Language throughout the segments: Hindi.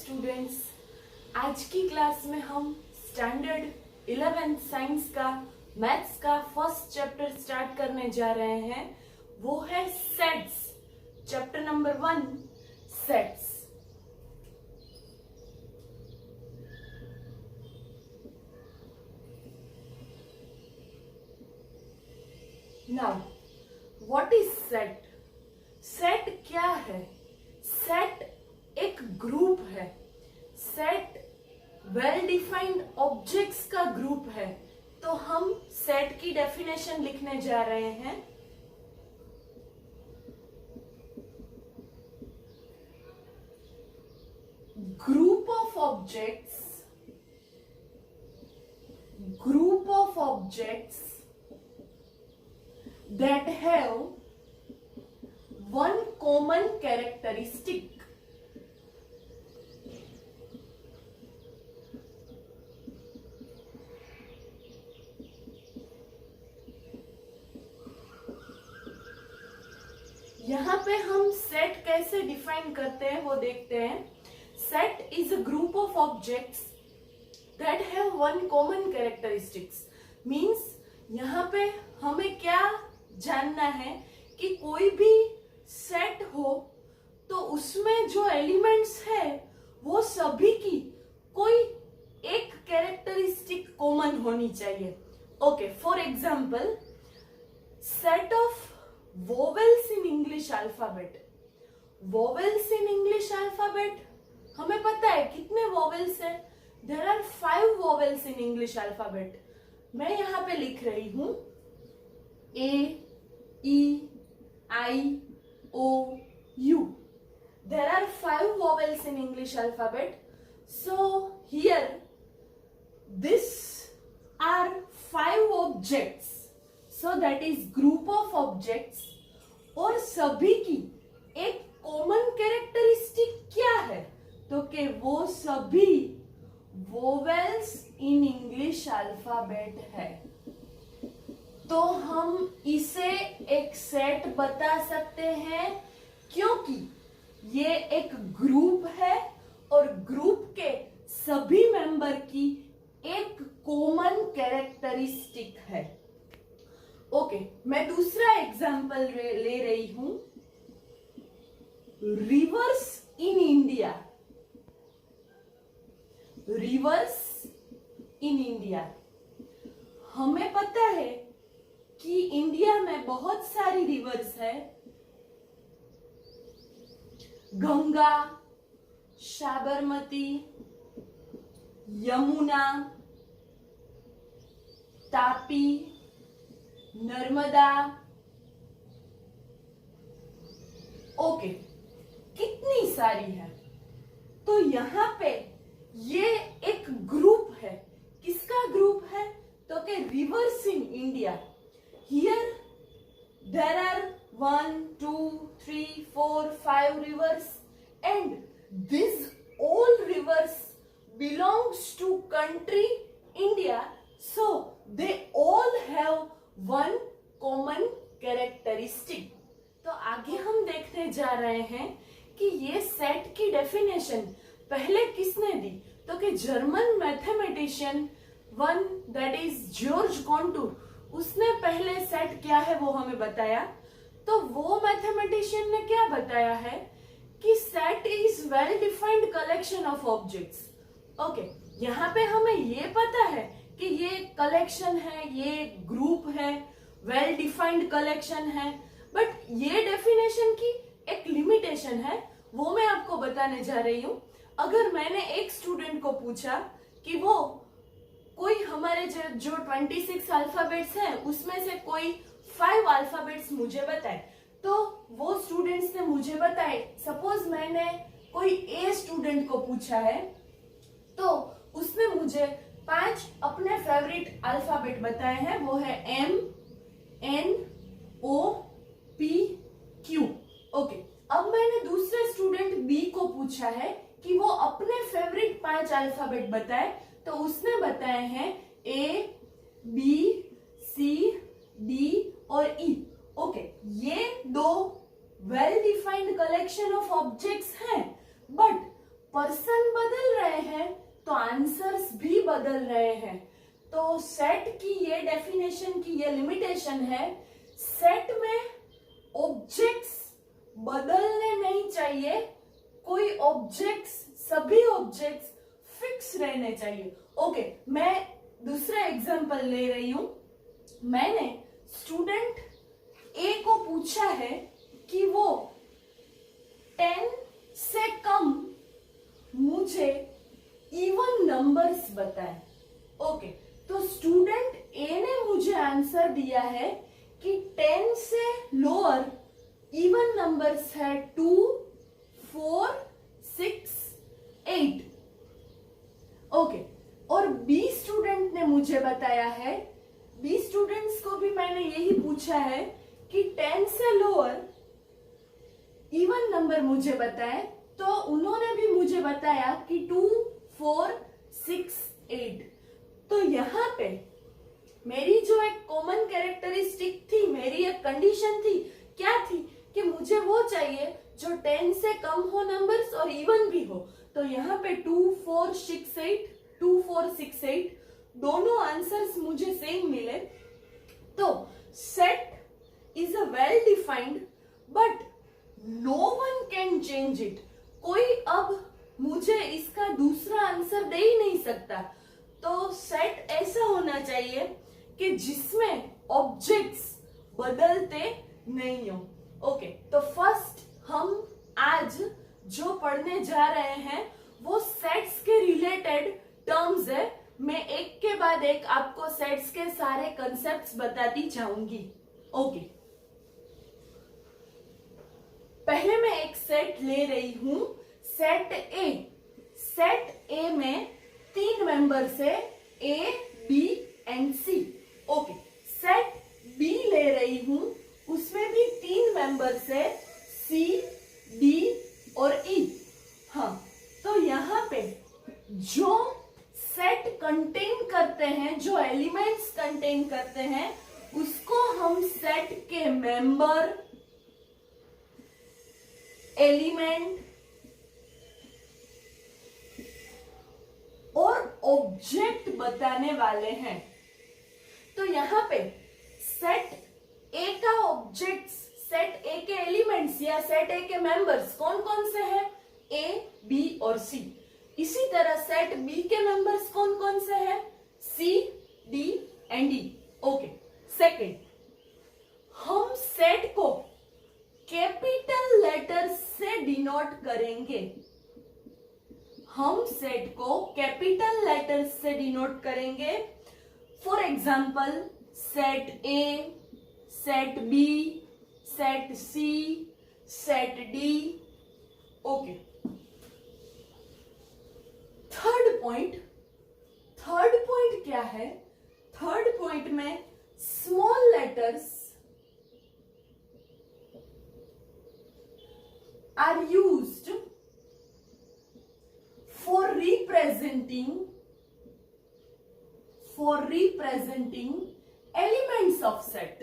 स्टूडेंट्स, आज की क्लास में हम स्टैंडर्ड 11 साइंस का मैथ्स का फर्स्ट चैप्टर स्टार्ट करने जा रहे हैं। वो है sets. Chapter number 1 sets. Now what is set? Set क्या है? सेट एक ग्रुप है। सेट वेल डिफाइंड ऑब्जेक्ट्स का ग्रुप है। तो हम सेट की डेफिनेशन लिखने जा रहे हैं। Group of objects that have one common characteristic. यहां पे हम सेट कैसे डिफाइन करते हैं वो देखते हैं। Set is a group of objects that have one common characteristics. Means यहां पे हमें क्या जानना है कि कोई भी सेट हो तो उसमें जो एलिमेंट्स है वो सभी की कोई एक कैरेक्टरिस्टिक कॉमन होनी चाहिए। Okay, for example set of vowels in English alphabet. Vowels in English alphabet हमें पता है कितने वोवेल्स है। There are 5 vowels in English alphabet. मैं यहां पे लिख रही हूं A, E, I, O, U. There are 5 vowels in English alphabet. So here, this are 5 objects. So that is group of objects. और सभी की एक कॉमन कैरेक्टरिस्टिक क्या है? तो कि वो सभी वोवेल्स इन इंग्लिश अल्फाबेट है। तो हम इसे एक सेट बता सकते हैं क्योंकि ये एक ग्रुप है और ग्रुप के सभी मेंबर की एक कॉमन कैरेक्टरिस्टिक है। ओके, मैं दूसरा एग्जांपल ले रही हूं। Reverse in India. Reverse in India हमें पता है कि इंडिया में बहुत सारी रिवर्स है। गंगा, साबरमती, यमुना, तापी, नर्मदा। ओके, कितनी सारी है? तो यहाँ पे ये एक ग्रुप है। किसका ग्रुप है? तो कि reverse in India. Here there are 1, 2, 3, 4, 5 rivers and these all rivers belongs to country India, so they all have one common characteristic. तो आगे हम देखने जा रहे हैं कि ये सेट की डेफिनेशन पहले किसने दी? तो कि German mathematician one that is George contour, उसने पहले सेट क्या है वो हमें बताया। तो वो मैथमेटिशियन ने क्या बताया है कि set is well defined collection of objects. Okay, यहाँ पे हमें ये पता है कि ये कलेक्शन है, ये ग्रुप है, वेल डिफाइंड कलेक्शन है। बट ये डेफिनेशन की एक लिमिटेशन है, वो मैं आपको बताने जा रही हूँ। अगर मैंने एक स्टूडेंट को पूछा कि वो कोई हमारे जो 26 अल्फाबेट्स हैं उसमें से कोई 5 अल्फाबेट्स मुझे बताए, तो वो स्टूडेंट्स ने मुझे बताए। सपोज मैंने कोई ए स्टूडेंट को पूछा है तो उसने मुझे 5 अपने फेवरेट अल्फाबेट बताए हैं। वो है M, N, O, P, Q। Okay, अब मैंने दूसरे स्टूडेंट बी को पूछा है कि वो अपने फेवरेट 5 अल्फाबेट बताए, तो उसने बताए हैं A, B, C, D और E। ओके, ये 2 well defined collection of objects हैं, बट पर्सन बदल रहे हैं तो आंसर्स भी बदल रहे हैं। तो सेट की ये डेफिनेशन की ये लिमिटेशन है, सेट में ऑब्जेक्ट्स बदलने नहीं चाहिए, कोई ऑब्जेक्ट्स, सभी ऑब्जेक्ट्स फिक्स रहने चाहिए। ओके, मैं दूसरा एग्जांपल ले रही हूं। मैंने स्टूडेंट ए को पूछा है कि वो 10 से कम मुझे इवन नंबर्स बताएं। ओके, तो स्टूडेंट ए ने मुझे आंसर दिया है कि 10 से लोअर इवन नंबर्स है 2, 4, 6, 8। ओके, और बी स्टूडेंट ने मुझे बताया है, बी स्टूडेंट्स को भी मैंने यही पूछा है कि 10 से लोअर इवन नंबर मुझे बताए, तो उन्होंने भी मुझे बताया कि 2, 4, 6, 8। तो यहाँ पे मेरी जो एक कॉमन कैरेक्टरिस्टिक थी, मेरी एक कंडीशन थी, क्या थी कि मुझे वो चाहिए जो 10 से कम हो नंबर्स और इवन भी हो। तो यहाँ पे 2, 4, 6, 8, 2, 4, 6, 8 दोनों आंसर्स मुझे सेम मिले। तो set is a well defined but no one can change it. कोई अब मुझे इसका दूसरा आंसर दे ही नहीं सकता। तो सेट ऐसा होना चाहिए कि जिसमें ऑब्जेक्ट्स बदलते नहीं हो। ओके, तो फर्स्ट हम आज जो पढ़ने जा रहे हैं वो सेट्स के रिलेटेड टर्म्स है। मैं एक के बाद एक आपको सेट्स के सारे कंसेप्ट्स बताती जाऊंगी। ओके, पहले मैं एक सेट ले रही हूं, सेट ए। सेट ए में 3 मेंबर्स है, A, B and C. Okay, set B ले रही हूं, उसमें भी 3 मेंबर्स है, सी, डी और ई। हाँ, तो यहाँ पे जो सेट कंटेन करते हैं, जो एलिमेंट्स कंटेन करते हैं, उसको हम सेट के मेंबर, एलिमेंट और ऑब्जेक्ट बताने वाले हैं। तो यहाँ पे सेट ए का ऑब्जेक्ट्स, सेट ए के एलिमेंट्स या सेट ए के मेंबर्स कौन कौन से हैं? ए, बी और सी। इसी तरह सेट बी के मेंबर्स कौन कौन से हैं? C, D and E. Okay, second, हम सेट को कैपिटल लेटर से डिनोट करेंगे। हम सेट को कैपिटल लेटर से डिनोट करेंगे। For example, set A, set B, set C, set D. Okay, third point क्या है? थर्ड पॉइंट में small letters are used for representing elements of set.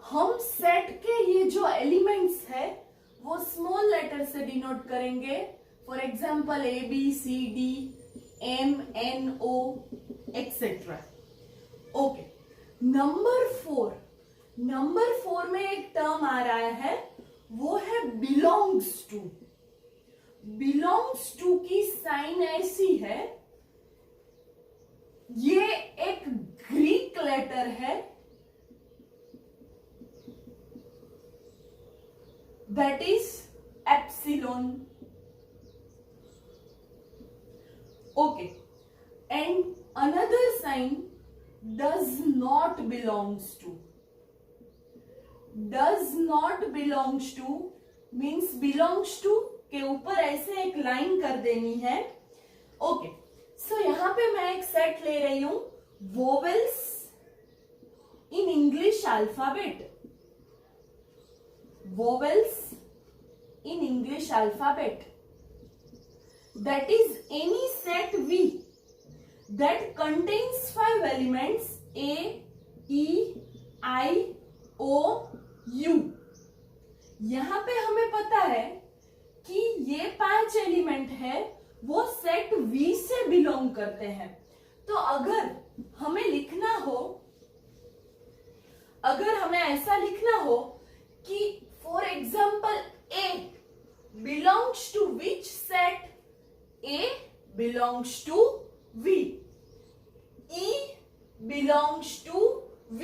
हम सेट के ये जो एलिमेंट्स है वो स्मॉल लेटर से डिनोट करेंगे। For example, A, B, C, D, M, N, O etcetera. Okay, number 4 में एक टर्म आ रहा है, वो है बिलोंग्स टू। बिलोंग्स टू की साइन ऐसी है, ये एक ग्रीक लेटर है, that is epsilon. Okay, and another sign does not belongs to. does not belongs to means belongs to के ऊपर ऐसे एक लाइन कर देनी है। ओके, सो यहां पे मैं एक सेट ले रही हूं, vowels in English alphabet. Vowels in English alphabet, that is any set V that contains 5 elements A, E, I, O, U। यहाँ पे हमें पता है कि ये 5 एलिमेंट है वो सेट V से बिलोंग करते हैं। तो अगर हमें ऐसा लिखना हो कि for example A belongs to which set? A belongs to V, E belongs to V,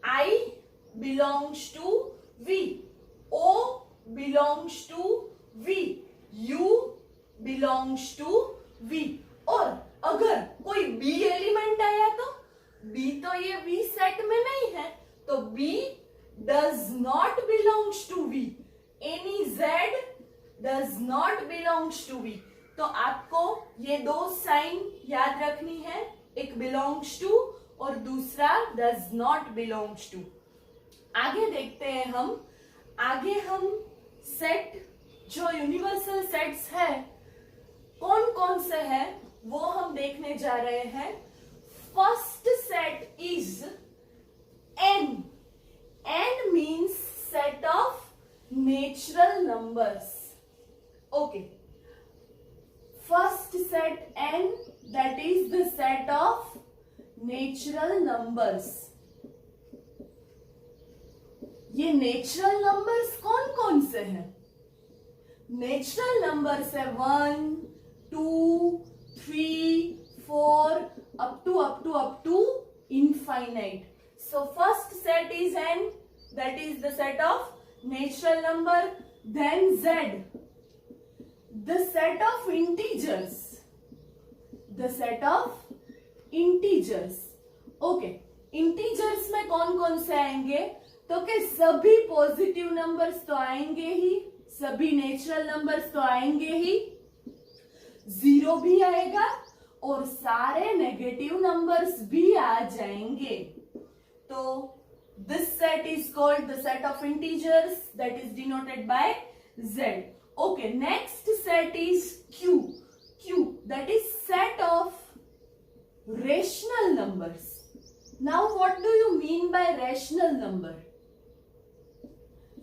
I belongs to V, O belongs to V, U belongs to V। और अगर कोई B एलिमेंट आया तो B तो ये V सेट में नहीं है, तो B does not belongs to V, any Z does not belongs to V। तो आपको ये दो साइन याद रखनी है, एक belongs to और दूसरा does not belongs to। आगे देखते हैं हम सेट जो यूनिवर्सल सेट्स है कौन कौन से है वो हम देखने जा रहे हैं। First set is N। N means set of natural numbers। Okay, first set N, that is the set of natural numbers। ये नेचुरल नंबर्स कौन कौन से हैं? नेचुरल नंबर्स है 1, 2, 3, 4 up to infinite। So first set is N, that is the set of natural number। Then Z, the set of integers, the set of integers। Okay, integers में कौन कौन से आएंगे? तो कि सभी पॉजिटिव नंबर्स तो आएंगे ही, सभी नेचुरल नंबर्स तो आएंगे ही, 0 भी आएगा और सारे नेगेटिव नंबर्स भी आ जाएंगे। तो this set is called the set of integers, that is denoted by Z। Okay, next set is Q। Q, that is set of rational numbers। Now what do you mean by rational number?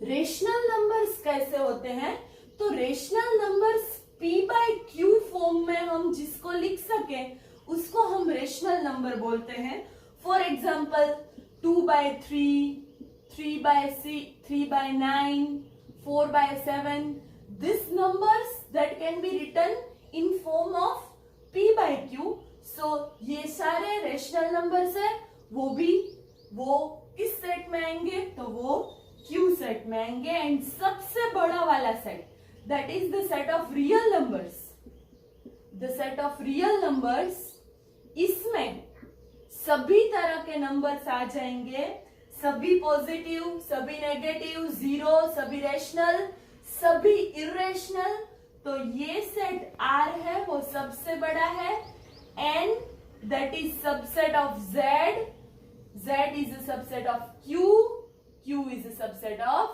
Rational numbers कैसे होते हैं? तो rational numbers P by Q form में हम जिसको लिख सके उसको हम रेशनल नंबर बोलते हैं। For example 2 by 3, 3 by 6, 3 by 9, 4 by 7, these numbers that can be written in form of P by Q। So ये सारे रेशनल नंबर्स है, वो किस सेट में आएंगे? तो वो Q सेट में आएंगे। एंड सबसे बड़ा वाला set, that is the set of real numbers. The set of real numbers, इसमें सभी तरह के नंबर्स आ जाएंगे, सभी पॉजिटिव, सभी नेगेटिव, 0, सभी रेशनल, सभी इरेशनल। तो ये सेट R है, वो सबसे बड़ा है। N, that is subset of Z, Z is a subset of Q, Q is a subset of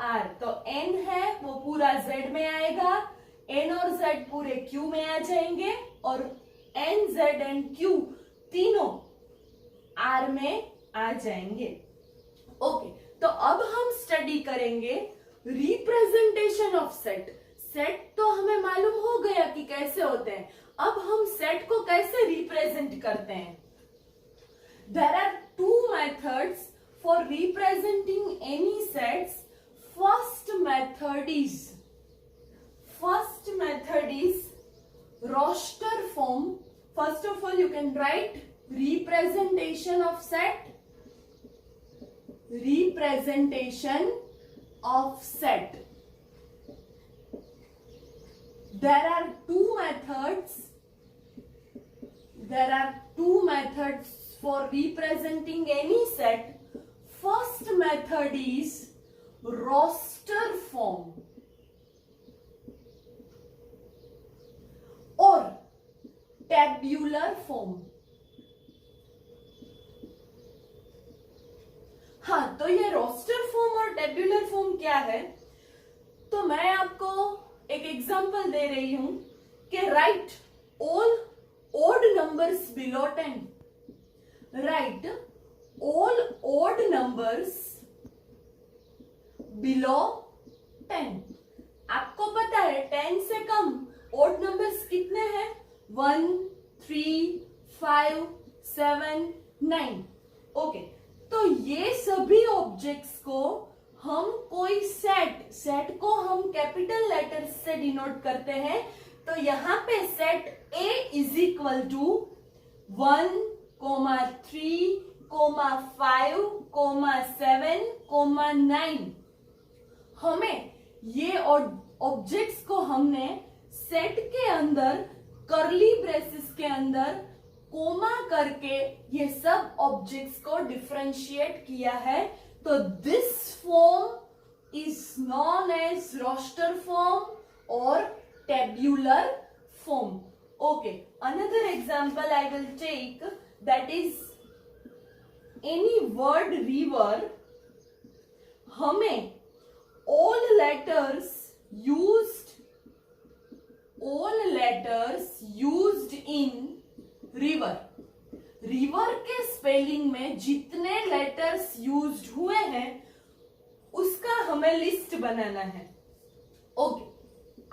R। तो N है वो पूरा Z में आएगा, N और Z पूरे Q में आ जाएंगे और N, Z एंड Q तीनों R में आ जाएंगे। ओके, तो अब हम स्टडी करेंगे रिप्रेजेंटेशन ऑफ सेट। सेट तो हमें मालूम हो गया कि कैसे होते हैं, अब हम सेट को कैसे रिप्रेजेंट करते हैं। There are 2 methods for representing any sets। First method is roster form। First of all you can write representation of set, representation of set। There are two methods for representing any set। First method is roster form or tabular form। हाँ, तो ये रोस्टर फॉर्म और टेब्यूलर फॉर्म क्या है? तो मैं आपको एक एग्जांपल दे रही हूं कि right all odd numbers below 10। Write all odd numbers below 10। आपको पता है 10 से कम ओड नंबर्स कितने हैं? 1, 3, 5, 7, 9। ओके, तो ये सभी ऑब्जेक्ट्स को हम कोई सेट को हम कैपिटल लेटर्स से डिनोट करते हैं। तो यहाँ पे set A is equal to 1, 3, 5, 7, 9। हमें ये ऑब्जेक्ट्स को हमने सेट के अंदर कर्ली ब्रेसेस के अंदर कोमा करके ये सब ऑब्जेक्ट्स को डिफरेंशिएट किया है। तो this form is known as roster form और tabular form. Okay, another example I will take, that is any word river. हमें all letters used in river के स्पेलिंग में जितने लेटर्स यूज्ड हुए हैं उसका हमें लिस्ट बनाना है। Okay,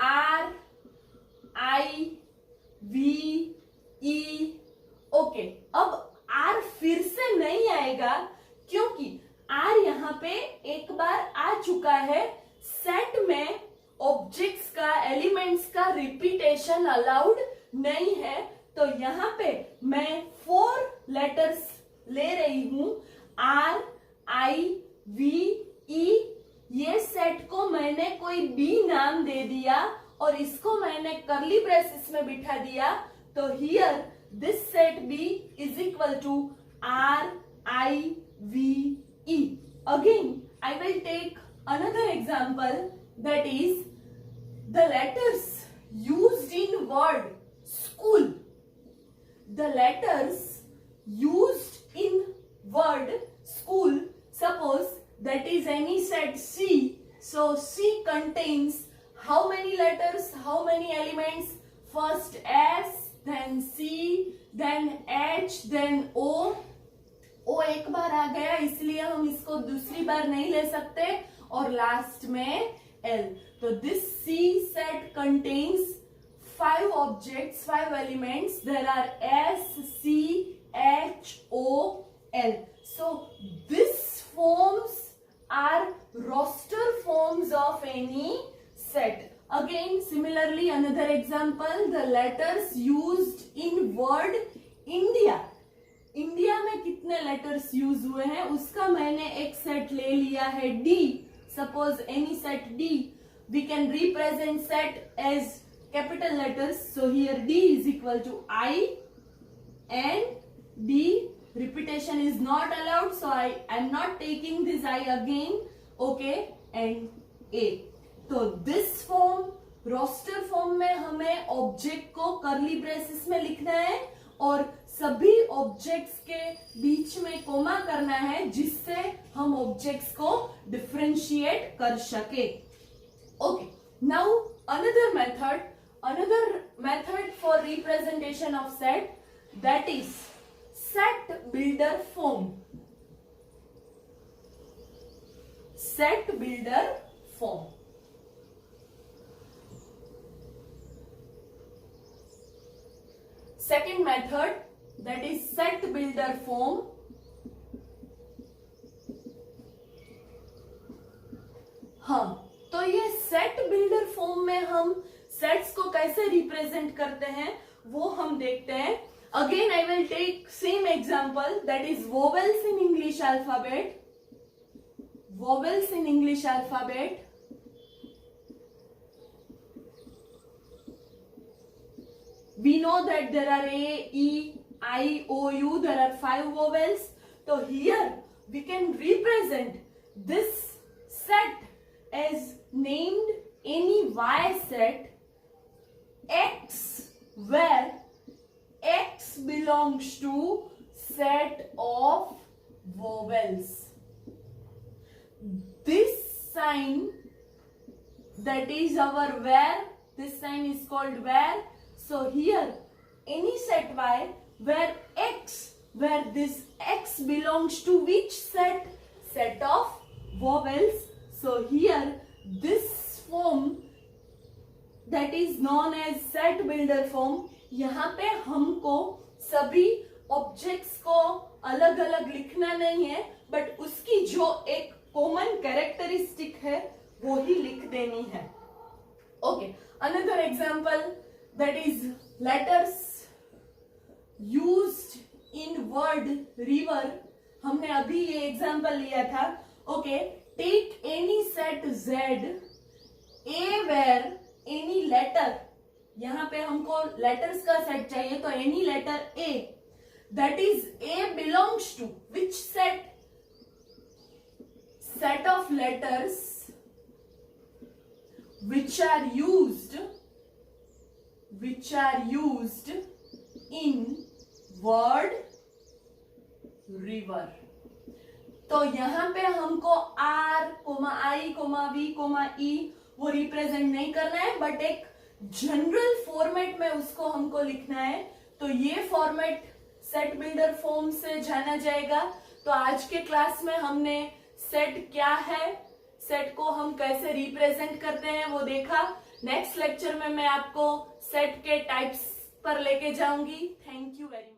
R, I, V, E। Okay, अब R फिर से नहीं आएगा क्योंकि R यहाँ पे एक बार आ चुका है। सेट में ऑब्जेक्ट्स का, एलिमेंट्स का रिपीटेशन अलाउड नहीं है। तो यहाँ पे मैं 4 लेटर्स ले रही हूं, R, I, V, E। ये सेट को मैंने कोई B नाम दे दिया और इसको मैंने कर्ली ब्रेसेस में बिठा दिया। तो here this set B is equal to R, I, V, E. Again, I will take another example, that is the letters used in word school. The letters used in word school, suppose that is any set C. So C contains how many letters, how many elements? First S, then C, then H, then O. ओ एक बार आ गया इसलिए हम इसको दूसरी बार नहीं ले सकते, और लास्ट में L। तो this C set contains 5 objects, 5 elements. There are S, C, H, O, L. So these forms are roster forms of any set. Again, similarly, another example, the letters used in word India. India में कितने लेटर्स यूज हुए हैं उसका मैंने एक सेट ले लिया है D. Suppose any set D, we can represent set as capital letters. So here D is equal to I and D. Repetition is not allowed, so I am not taking this I again. Okay, and A. तो दिस फॉर्म, रोस्टर फॉर्म में हमें ऑब्जेक्ट को कर्ली ब्रेसेस में लिखना है और सभी ऑब्जेक्ट्स के बीच में कोमा करना है जिससे हम ऑब्जेक्ट्स को डिफरेंशिएट कर सके। Okay, now another method for representation of set, that is set builder form. Set builder form, second method, that is set builder form. हाँ, तो ये सेट बिल्डर फॉर्म में हम सेट्स को कैसे रिप्रेजेंट करते हैं वो हम देखते हैं। Again I will take same example, that is vowels in English alphabet. Vowels in English alphabet, we know that there are A, E, I, O, U. There are 5 vowels. So here we can represent this set as named any Y set X, where X belongs to set of vowels. This sign, that is our where. This sign is called where. So here any set Y where this X belongs to which set? Set of vowels. So here this form that is known as set builder form, यहाँ पे हमको सभी ऑब्जेक्ट्स को अलग अलग लिखना नहीं है, बट उसकी जो एक कॉमन कैरेक्टरिस्टिक है वो ही लिख देनी है. Okay, another example that is letters used in word river. हमने अभी ये एग्जांपल लिया था. Okay, take any set Z A where any letter. यहां पे हमको लेटर्स का सेट चाहिए, तो any letter A, that is A belongs to which set? Set of letters which are used in word river. तो यहां पे हमको R, I, V, E वो रिप्रेजेंट नहीं करना है, बट एक जनरल फॉर्मेट में उसको हमको लिखना है. तो ये फॉर्मेट सेट बिल्डर फॉर्म से जाना जाएगा. तो आज के क्लास में हमने सेट क्या है, सेट को हम कैसे रिप्रेजेंट करते हैं वो देखा. नेक्स्ट लेक्चर में मैं आपको सेट के टाइप्स पर लेके जाऊंगी. Thank you very much.